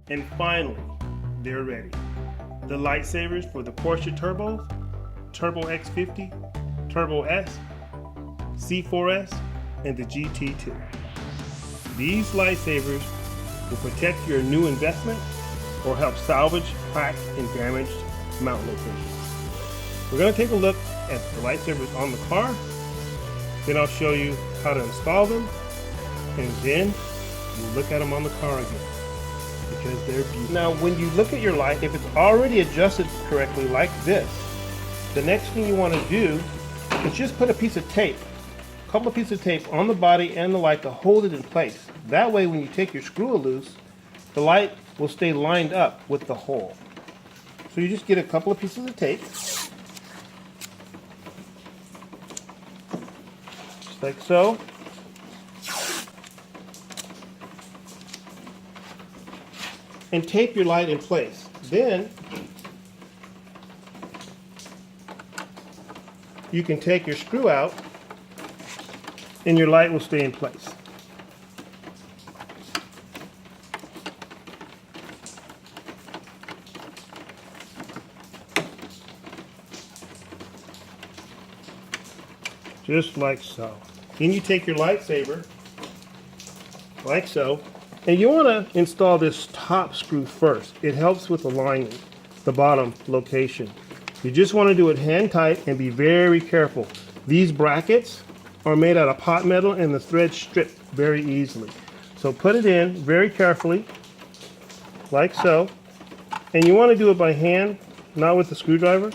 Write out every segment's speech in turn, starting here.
And finally, they're ready. The lightsabers for the Porsche Turbos, Turbo X50, Turbo S, C4S, and the GT2. These lightsabers will protect your new investment or help salvage cracked and damaged mount locations. We're going to take a look at the lightsabers on the car, then I'll show you how to install them, and then you look at them on the car again because they're beautiful. Now when you look at your light, if it's already adjusted correctly like this, the next thing you want to do is just put a piece of tape, a couple of pieces of tape on the body and the light to hold it in place. That way when you take your screw loose, the light will stay lined up with the hole. So you just get a couple of pieces of tape, just like so. And tape your light in place. Then you can take your screw out and your light will stay in place. Just like so. Then you take your lightsaber, like so, and you want to install this top screw first. It helps with aligning the bottom location. You just want to do it hand tight and be very careful. These brackets are made out of pot metal and the threads strip very easily. So put it in very carefully, like so. And you want to do it by hand, not with the screwdriver,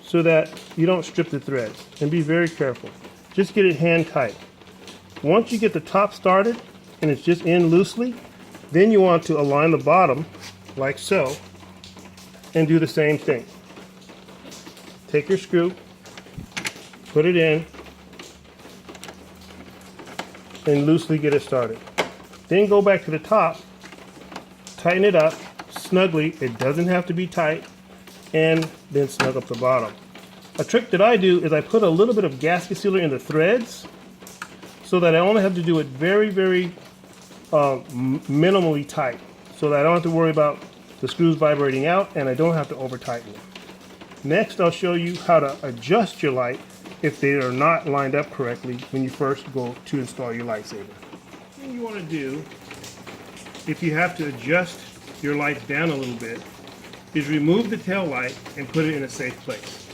so that you don't strip the threads. And be very careful. Just get it hand tight. Once you get the top started and it's just in loosely, then you want to align the bottom like so and do the same thing. Take your screw, put it in, and loosely get it started. Then go back to the top, tighten it up snugly. It doesn't have to be tight, and then snug up the bottom. A trick that I do is I put a little bit of gasket sealer in the threads so that I only have to do it very, very minimally tight, so that I don't have to worry about the screws vibrating out and I don't have to over tighten them. Next, I'll show you how to adjust your light if they are not lined up correctly when you first go to install your lightsaber. What you want to do, if you have to adjust your lights down a little bit, is remove the tail light and put it in a safe place.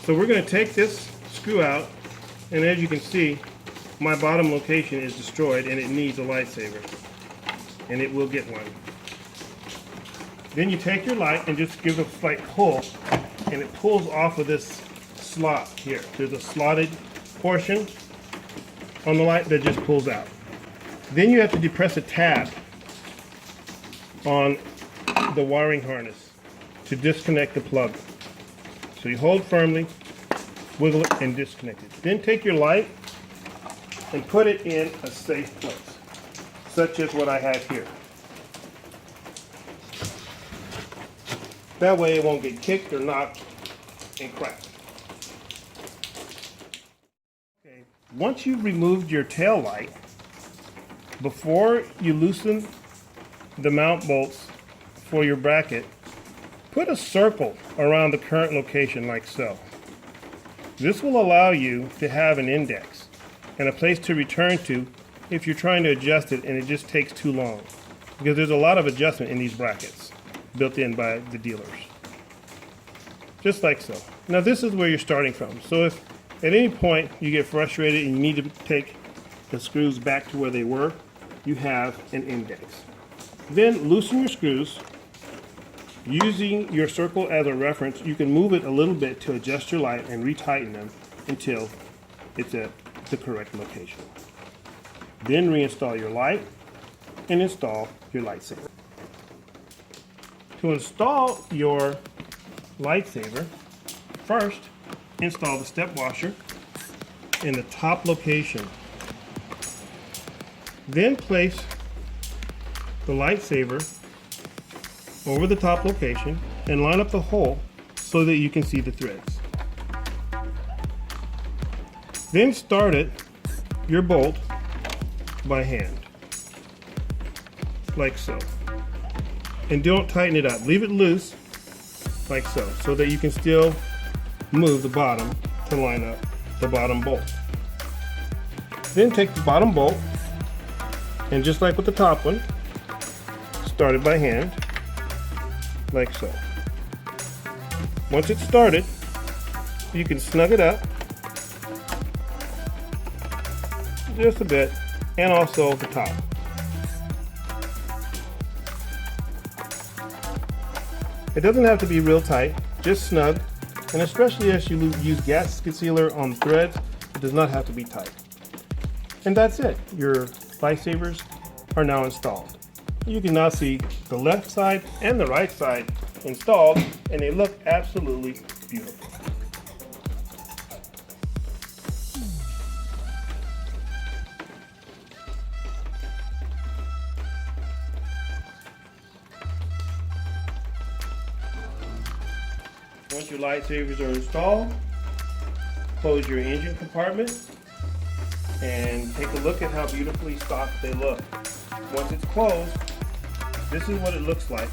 So we're going to take this screw out, and as you can see, my bottom location is destroyed and it needs a lightsaber, and it will get one. Then you take your light and just give it a slight pull, and it pulls off of this slot here. There's a slotted portion on the light that just pulls out. Then you have to depress a tab on the wiring harness to disconnect the plug. So you hold firmly, wiggle it, and disconnect it. Then take your light and put it in a safe place, such as what I have here. That way it won't get kicked or knocked and cracked. Okay. Once you've removed your tail light, before you loosen the mount bolts for your bracket, put a circle around the current location like so. This will allow you to have an index and a place to return to if you're trying to adjust it and it just takes too long, because there's a lot of adjustment in these brackets built in by the dealers. Just like so. Now this is where you're starting from. So if at any point you get frustrated and you need to take the screws back to where they were, you have an index. Then loosen your screws. Using your circle as a reference, you can move it a little bit to adjust your light and retighten them until it's at the correct location. Then reinstall your light and install your lightsaber. To install your lightsaber, first install the step washer in the top location. Then place the lightsaber over the top location and line up the hole so that you can see the threads. Then start it, your bolt, by hand, like so. and don't tighten it up. Leave it loose, like so that you can still move the bottom to line up the bottom bolt. Then take the bottom bolt, and just like with the top one, start it by hand, like so. Once it's started, you can snug it up just a bit, and also the top. It doesn't have to be real tight, just snug, and especially as you use gasket sealer on threads, it does not have to be tight. And that's it. Your lightsabers are now installed. You can now see the left side and the right side installed, and they look absolutely beautiful. Once your lightsabers are installed, close your engine compartment and take a look at how beautifully stocked they look. Once it's closed, this is what it looks like,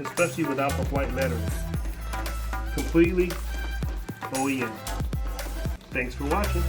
especially without the white lettering. Completely OEM. Thanks for watching.